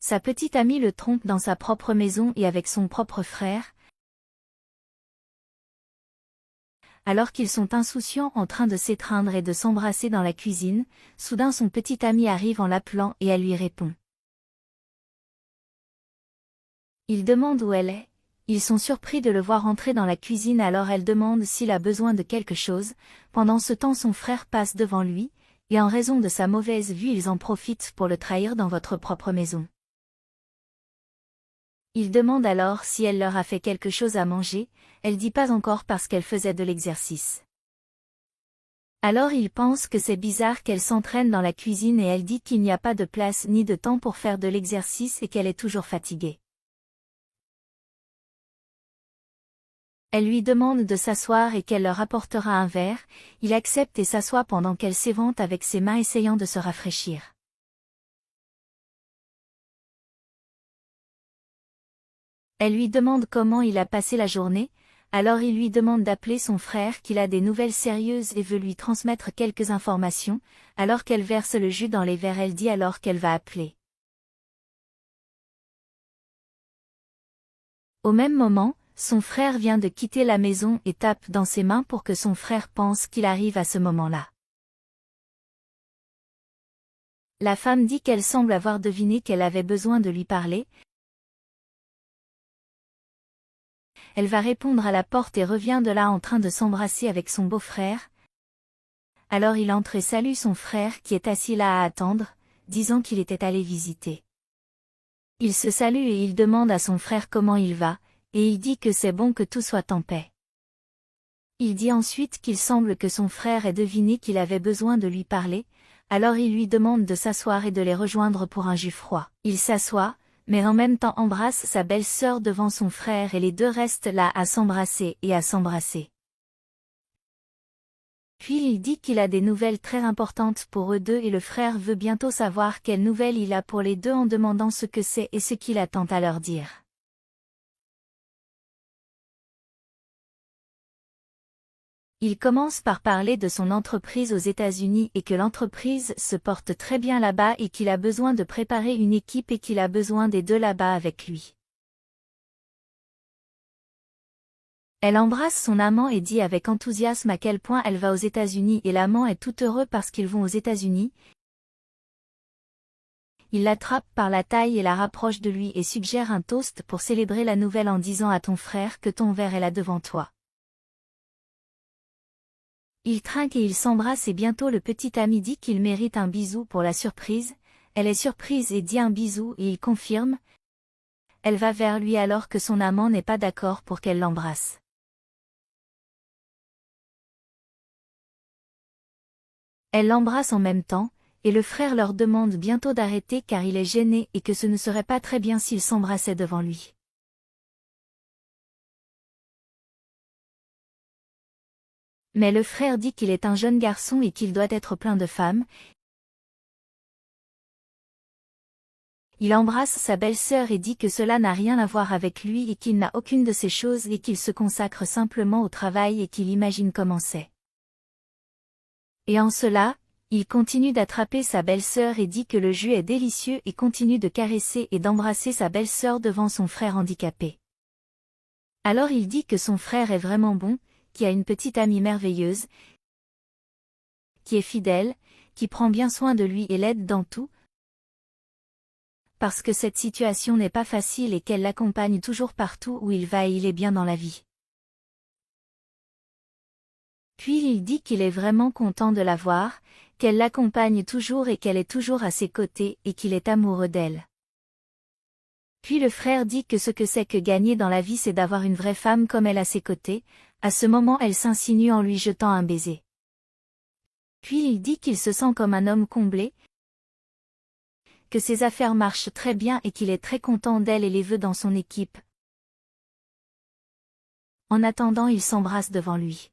Sa petite amie le trompe dans sa propre maison et avec son propre frère, alors qu'ils sont insouciants en train de s'étreindre et de s'embrasser dans la cuisine. Soudain son petit ami arrive en l'appelant et elle lui répond. Il demande où elle est. Ils sont surpris de le voir entrer dans la cuisine, alors elle demande s'il a besoin de quelque chose. Pendant ce temps son frère passe devant lui, et en raison de sa mauvaise vue ils en profitent pour le trahir dans votre propre maison. Il demande alors si elle leur a fait quelque chose à manger. Elle dit pas encore parce qu'elle faisait de l'exercice. Alors il pense que c'est bizarre qu'elle s'entraîne dans la cuisine et elle dit qu'il n'y a pas de place ni de temps pour faire de l'exercice et qu'elle est toujours fatiguée. Elle lui demande de s'asseoir et qu'elle leur apportera un verre. Il accepte et s'assoit pendant qu'elle s'évente avec ses mains essayant de se rafraîchir. Elle lui demande comment il a passé la journée, alors il lui demande d'appeler son frère qu'il a des nouvelles sérieuses et veut lui transmettre quelques informations. Alors qu'elle verse le jus dans les verres, elle dit alors qu'elle va appeler. Au même moment, son frère vient de quitter la maison et tape dans ses mains pour que son frère pense qu'il arrive à ce moment-là. La femme dit qu'elle semble avoir deviné qu'elle avait besoin de lui parler. Elle va répondre à la porte et revient de là en train de s'embrasser avec son beau-frère. Alors il entre et salue son frère qui est assis là à attendre, disant qu'il était allé visiter. Il se salue et il demande à son frère comment il va, et il dit que c'est bon, que tout soit en paix. Il dit ensuite qu'il semble que son frère ait deviné qu'il avait besoin de lui parler, alors il lui demande de s'asseoir et de les rejoindre pour un jus froid. Il s'assoit, mais en même temps embrasse sa belle-sœur devant son frère et les deux restent là à s'embrasser et à s'embrasser. Puis il dit qu'il a des nouvelles très importantes pour eux deux et le frère veut bientôt savoir quelles nouvelles il a pour les deux en demandant ce que c'est et ce qu'il attend à leur dire. Il commence par parler de son entreprise aux États-Unis et que l'entreprise se porte très bien là-bas et qu'il a besoin de préparer une équipe et qu'il a besoin des deux là-bas avec lui. Elle embrasse son amant et dit avec enthousiasme à quel point elle va aux États-Unis et l'amant est tout heureux parce qu'ils vont aux États-Unis. Il l'attrape par la taille et la rapproche de lui et suggère un toast pour célébrer la nouvelle en disant à ton frère que ton verre est là devant toi. Il trinque et il s'embrasse et bientôt le petit ami dit qu'il mérite un bisou pour la surprise. Elle est surprise et dit un bisou et il confirme. Elle va vers lui alors que son amant n'est pas d'accord pour qu'elle l'embrasse. Elle l'embrasse en même temps, et le frère leur demande bientôt d'arrêter car il est gêné et que ce ne serait pas très bien s'ils s'embrassaient devant lui. Mais le frère dit qu'il est un jeune garçon et qu'il doit être plein de femmes. Il embrasse sa belle-sœur et dit que cela n'a rien à voir avec lui et qu'il n'a aucune de ces choses et qu'il se consacre simplement au travail et qu'il imagine comment c'est. Et en cela, il continue d'attraper sa belle-sœur et dit que le jus est délicieux et continue de caresser et d'embrasser sa belle-sœur devant son frère handicapé. Alors il dit que son frère est vraiment bon, qui a une petite amie merveilleuse, qui est fidèle, qui prend bien soin de lui et l'aide dans tout, parce que cette situation n'est pas facile et qu'elle l'accompagne toujours partout où il va et il est bien dans la vie. Puis il dit qu'il est vraiment content de la voir, qu'elle l'accompagne toujours et qu'elle est toujours à ses côtés et qu'il est amoureux d'elle. Puis le frère dit que ce que c'est que gagner dans la vie c'est d'avoir une vraie femme comme elle à ses côtés. À ce moment elle s'insinue en lui jetant un baiser. Puis il dit qu'il se sent comme un homme comblé, que ses affaires marchent très bien et qu'il est très content d'elle et les veut dans son équipe. En attendant il s'embrasse devant lui.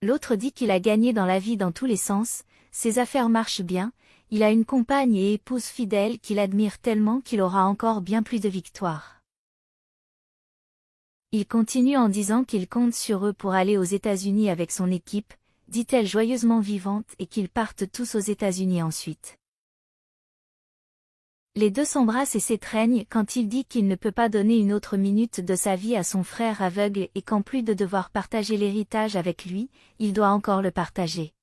L'autre dit qu'il a gagné dans la vie dans tous les sens, ses affaires marchent bien, il a une compagne et épouse fidèle qu'il admire tellement qu'il aura encore bien plus de victoires. Il continue en disant qu'il compte sur eux pour aller aux États-Unis avec son équipe, dit-elle joyeusement vivante et qu'ils partent tous aux États-Unis ensuite. Les deux s'embrassent et s'étreignent quand il dit qu'il ne peut pas donner une autre minute de sa vie à son frère aveugle et qu'en plus de devoir partager l'héritage avec lui, il doit encore le partager.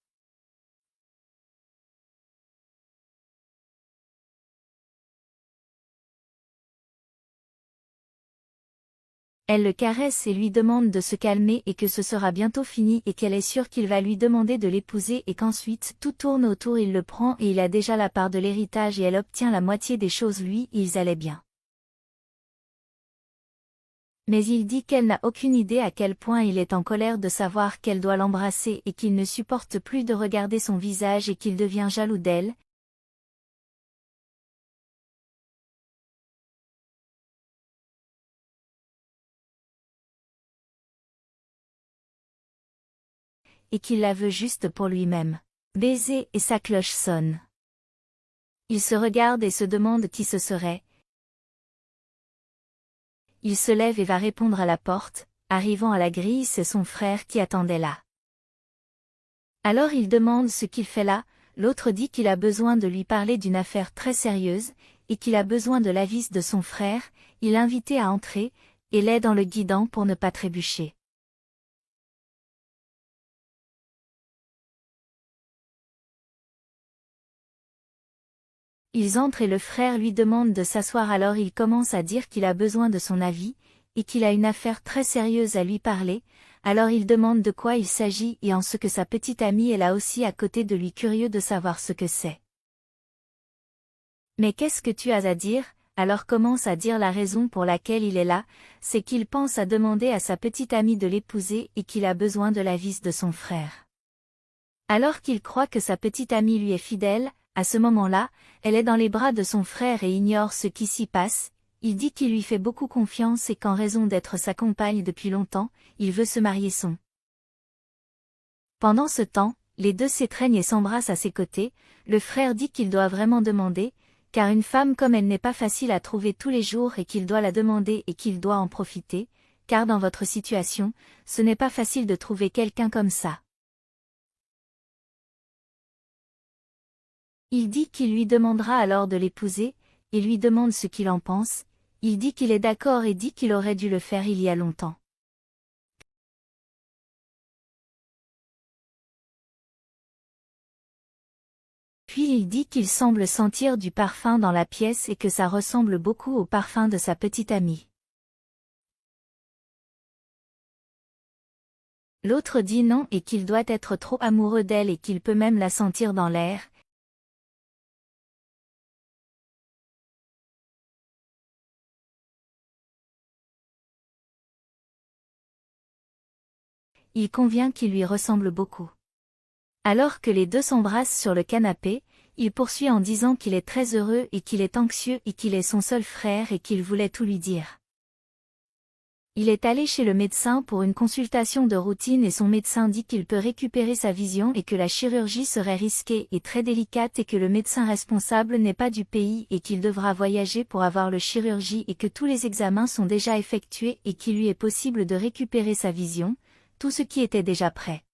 Elle le caresse et lui demande de se calmer et que ce sera bientôt fini et qu'elle est sûre qu'il va lui demander de l'épouser et qu'ensuite tout tourne autour, il le prend et il a déjà la part de l'héritage et elle obtient la moitié des choses, lui, ils allaient bien. Mais il dit qu'elle n'a aucune idée à quel point il est en colère de savoir qu'elle doit l'embrasser et qu'il ne supporte plus de regarder son visage et qu'il devient jaloux d'elle. Et qu'il la veut juste pour lui-même. Baiser et sa cloche sonne. Il se regarde et se demande qui ce serait. Il se lève et va répondre à la porte. Arrivant à la grille, c'est son frère qui attendait là. Alors il demande ce qu'il fait là, l'autre dit qu'il a besoin de lui parler d'une affaire très sérieuse, et qu'il a besoin de l'avis de son frère, il l'invitait à entrer, et l'aide en le guidant pour ne pas trébucher. Ils entrent et le frère lui demande de s'asseoir, alors il commence à dire qu'il a besoin de son avis, et qu'il a une affaire très sérieuse à lui parler, alors il demande de quoi il s'agit et en ce que sa petite amie est là aussi à côté de lui, curieux de savoir ce que c'est. Mais qu'est-ce que tu as à dire? Alors commence à dire la raison pour laquelle il est là, c'est qu'il pense à demander à sa petite amie de l'épouser et qu'il a besoin de l'avis de son frère. Alors qu'il croit que sa petite amie lui est fidèle, à ce moment-là, elle est dans les bras de son frère et ignore ce qui s'y passe. Il dit qu'il lui fait beaucoup confiance et qu'en raison d'être sa compagne depuis longtemps, il veut se marier son. Pendant ce temps, les deux s'étreignent et s'embrassent à ses côtés. Le frère dit qu'il doit vraiment demander, car une femme comme elle n'est pas facile à trouver tous les jours et qu'il doit la demander et qu'il doit en profiter, car dans votre situation, ce n'est pas facile de trouver quelqu'un comme ça. Il dit qu'il lui demandera alors de l'épouser, et lui demande ce qu'il en pense. Il dit qu'il est d'accord et dit qu'il aurait dû le faire il y a longtemps. Puis il dit qu'il semble sentir du parfum dans la pièce et que ça ressemble beaucoup au parfum de sa petite amie. L'autre dit non et qu'il doit être trop amoureux d'elle et qu'il peut même la sentir dans l'air. Il convient qu'il lui ressemble beaucoup. Alors que les deux s'embrassent sur le canapé, il poursuit en disant qu'il est très heureux et qu'il est anxieux et qu'il est son seul frère et qu'il voulait tout lui dire. Il est allé chez le médecin pour une consultation de routine et son médecin dit qu'il peut récupérer sa vision et que la chirurgie serait risquée et très délicate et que le médecin responsable n'est pas du pays et qu'il devra voyager pour avoir le chirurgie et que tous les examens sont déjà effectués et qu'il lui est possible de récupérer sa vision, tout ce qui était déjà prêt.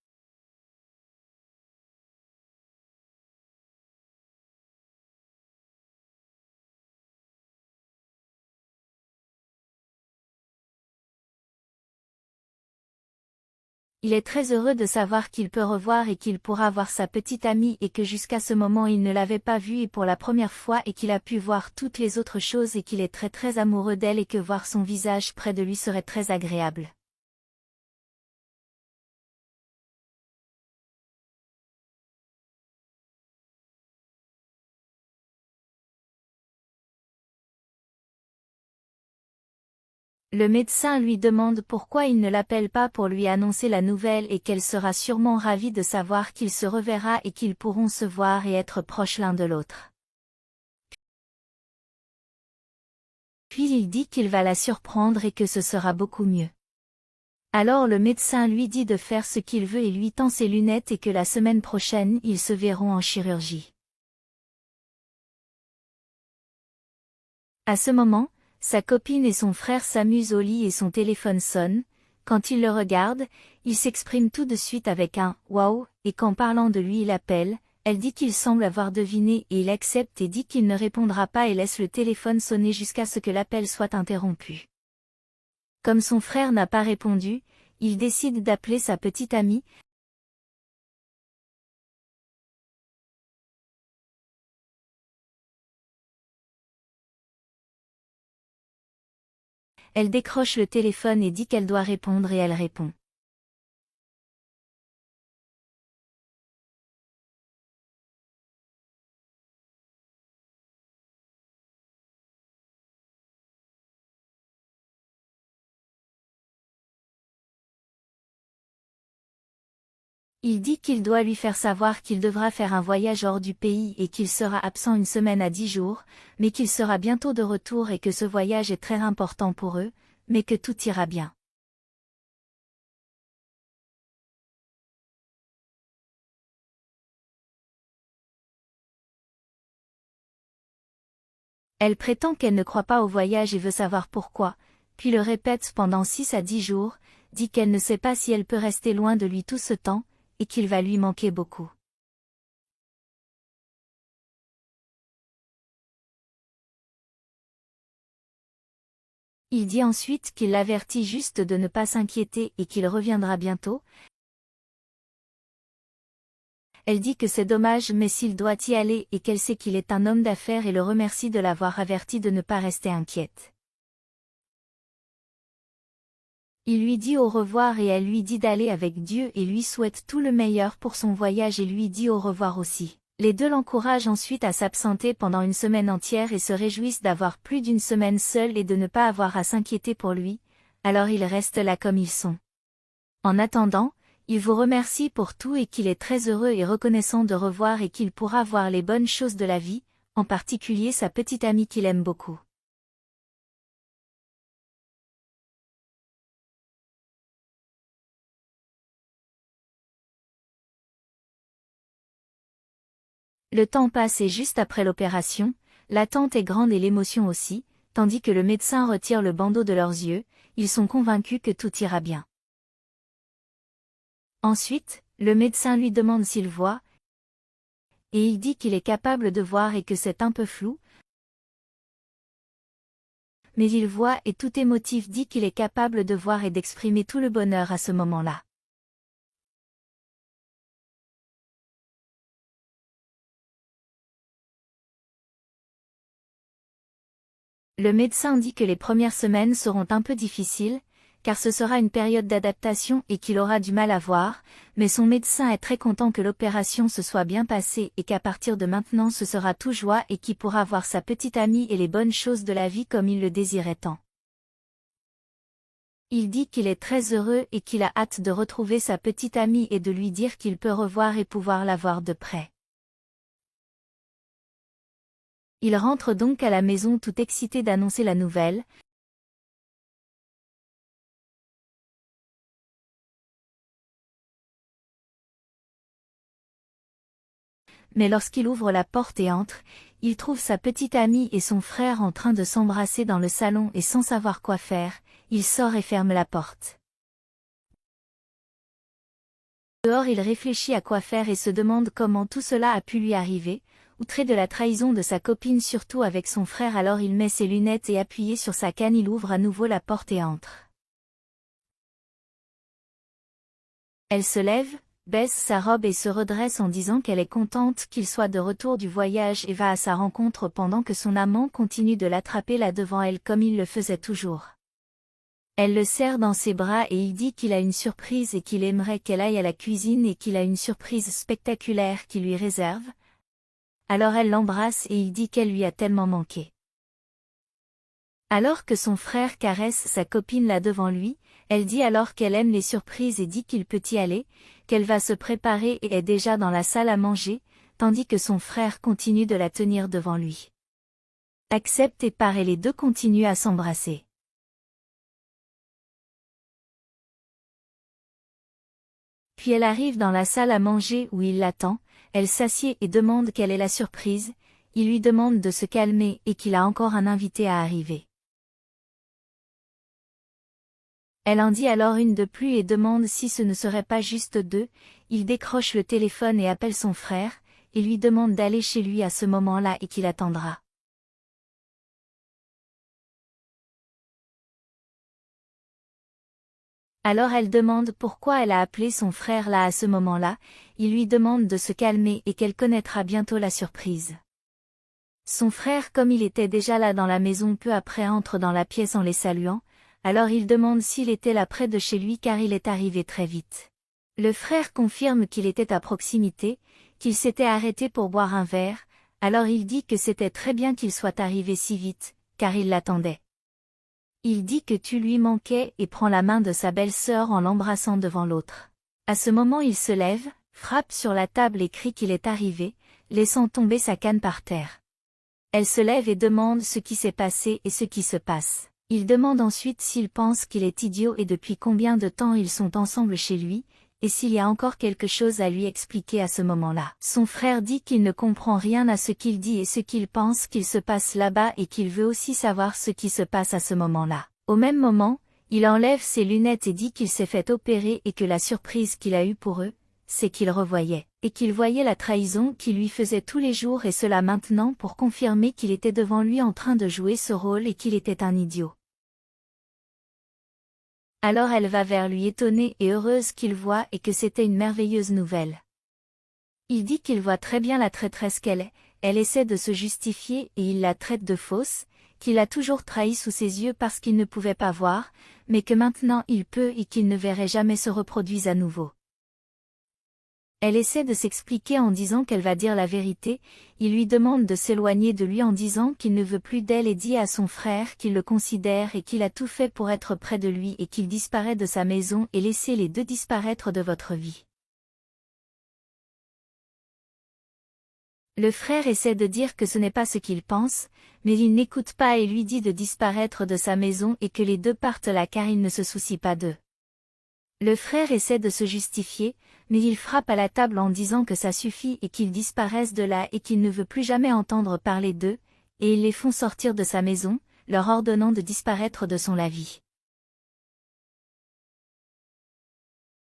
Il est très heureux de savoir qu'il peut revoir et qu'il pourra voir sa petite amie et que jusqu'à ce moment il ne l'avait pas vue et pour la première fois et qu'il a pu voir toutes les autres choses et qu'il est très très amoureux d'elle et que voir son visage près de lui serait très agréable. Le médecin lui demande pourquoi il ne l'appelle pas pour lui annoncer la nouvelle et qu'elle sera sûrement ravie de savoir qu'il se reverra et qu'ils pourront se voir et être proches l'un de l'autre. Puis il dit qu'il va la surprendre et que ce sera beaucoup mieux. Alors le médecin lui dit de faire ce qu'il veut et lui tend ses lunettes et que la semaine prochaine ils se verront en chirurgie. À ce moment, sa copine et son frère s'amusent au lit et son téléphone sonne. Quand il le regarde, il s'exprime tout de suite avec un « waouh » et qu'en parlant de lui il appelle, elle dit qu'il semble avoir deviné et il accepte et dit qu'il ne répondra pas et laisse le téléphone sonner jusqu'à ce que l'appel soit interrompu. Comme son frère n'a pas répondu, il décide d'appeler sa petite amie. Elle décroche le téléphone et dit qu'elle doit répondre et elle répond. Il dit qu'il doit lui faire savoir qu'il devra faire un voyage hors du pays et qu'il sera absent une semaine à 10 jours, mais qu'il sera bientôt de retour et que ce voyage est très important pour eux, mais que tout ira bien. Elle prétend qu'elle ne croit pas au voyage et veut savoir pourquoi, puis le répète pendant 6 à 10 jours, dit qu'elle ne sait pas si elle peut rester loin de lui tout ce temps, et qu'il va lui manquer beaucoup. Il dit ensuite qu'il l'avertit juste de ne pas s'inquiéter et qu'il reviendra bientôt. Elle dit que c'est dommage mais s'il doit y aller et qu'elle sait qu'il est un homme d'affaires et le remercie de l'avoir averti de ne pas rester inquiète. Il lui dit au revoir et elle lui dit d'aller avec Dieu et lui souhaite tout le meilleur pour son voyage et lui dit au revoir aussi. Les deux l'encouragent ensuite à s'absenter pendant une semaine entière et se réjouissent d'avoir plus d'une semaine seule et de ne pas avoir à s'inquiéter pour lui, alors ils restent là comme ils sont. En attendant, il vous remercie pour tout et qu'il est très heureux et reconnaissant de revoir et qu'il pourra voir les bonnes choses de la vie, en particulier sa petite amie qu'il aime beaucoup. Le temps passe et juste après l'opération, l'attente est grande et l'émotion aussi, tandis que le médecin retire le bandeau de leurs yeux, ils sont convaincus que tout ira bien. Ensuite, le médecin lui demande s'il voit, et il dit qu'il est capable de voir et que c'est un peu flou, mais il voit et tout émotif dit qu'il est capable de voir et d'exprimer tout le bonheur à ce moment-là. Le médecin dit que les premières semaines seront un peu difficiles, car ce sera une période d'adaptation et qu'il aura du mal à voir, mais son médecin est très content que l'opération se soit bien passée et qu'à partir de maintenant ce sera tout joie et qu'il pourra voir sa petite amie et les bonnes choses de la vie comme il le désirait tant. Il dit qu'il est très heureux et qu'il a hâte de retrouver sa petite amie et de lui dire qu'il peut revoir et pouvoir la voir de près. Il rentre donc à la maison tout excité d'annoncer la nouvelle. Mais lorsqu'il ouvre la porte et entre, il trouve sa petite amie et son frère en train de s'embrasser dans le salon et sans savoir quoi faire, il sort et ferme la porte. Dehors il réfléchit à quoi faire et se demande comment tout cela a pu lui arriver, outré de la trahison de sa copine surtout avec son frère alors il met ses lunettes et appuyé sur sa canne il ouvre à nouveau la porte et entre. Elle se lève, baisse sa robe et se redresse en disant qu'elle est contente qu'il soit de retour du voyage et va à sa rencontre pendant que son amant continue de l'attraper là devant elle comme il le faisait toujours. Elle le serre dans ses bras et il dit qu'il a une surprise et qu'il aimerait qu'elle aille à la cuisine et qu'il a une surprise spectaculaire qu'il lui réserve. Alors elle l'embrasse et il dit qu'elle lui a tellement manqué. Alors que son frère caresse sa copine là devant lui, elle dit alors qu'elle aime les surprises et dit qu'il peut y aller, qu'elle va se préparer et est déjà dans la salle à manger, tandis que son frère continue de la tenir devant lui. Accepte et part et les deux continuent à s'embrasser. Puis elle arrive dans la salle à manger où il l'attend, elle s'assied et demande quelle est la surprise, il lui demande de se calmer et qu'il a encore un invité à arriver. Elle en dit alors une de plus et demande si ce ne serait pas juste deux. Il décroche le téléphone et appelle son frère, et lui demande d'aller chez lui à ce moment-là et qu'il attendra. Alors elle demande pourquoi elle a appelé son frère là à ce moment-là, il lui demande de se calmer et qu'elle connaîtra bientôt la surprise. Son frère, comme il était déjà là dans la maison peu après, entre dans la pièce en les saluant, alors il demande s'il était là près de chez lui car il est arrivé très vite. Le frère confirme qu'il était à proximité, qu'il s'était arrêté pour boire un verre, alors il dit que c'était très bien qu'il soit arrivé si vite, car il l'attendait. Il dit que tu lui manquais et prend la main de sa belle-sœur en l'embrassant devant l'autre. À ce moment il se lève, frappe sur la table et crie qu'il est arrivé, laissant tomber sa canne par terre. Elle se lève et demande ce qui s'est passé et ce qui se passe. Il demande ensuite s'il pense qu'il est idiot et depuis combien de temps ils sont ensemble chez lui, et s'il y a encore quelque chose à lui expliquer à ce moment-là. Son frère dit qu'il ne comprend rien à ce qu'il dit et ce qu'il pense qu'il se passe là-bas et qu'il veut aussi savoir ce qui se passe à ce moment-là. Au même moment, il enlève ses lunettes et dit qu'il s'est fait opérer et que la surprise qu'il a eue pour eux, c'est qu'il revoyait, et qu'il voyait la trahison qu'il lui faisait tous les jours et cela maintenant pour confirmer qu'il était devant lui en train de jouer ce rôle et qu'il était un idiot. Alors elle va vers lui étonnée et heureuse qu'il voit et que c'était une merveilleuse nouvelle. Il dit qu'il voit très bien la traîtresse qu'elle est, elle essaie de se justifier et il la traite de fausse, qu'il a toujours trahi sous ses yeux parce qu'il ne pouvait pas voir, mais que maintenant il peut et qu'il ne verrait jamais se reproduire à nouveau. Elle essaie de s'expliquer en disant qu'elle va dire la vérité, il lui demande de s'éloigner de lui en disant qu'il ne veut plus d'elle et dit à son frère qu'il le considère et qu'il a tout fait pour être près de lui et qu'il disparaît de sa maison et laissez les deux disparaître de votre vie. Le frère essaie de dire que ce n'est pas ce qu'il pense, mais il n'écoute pas et lui dit de disparaître de sa maison et que les deux partent là car il ne se soucie pas d'eux. Le frère essaie de se justifier, mais il frappe à la table en disant que ça suffit et qu'ils disparaissent de là et qu'il ne veut plus jamais entendre parler d'eux, et ils les font sortir de sa maison, leur ordonnant de disparaître de son la vie.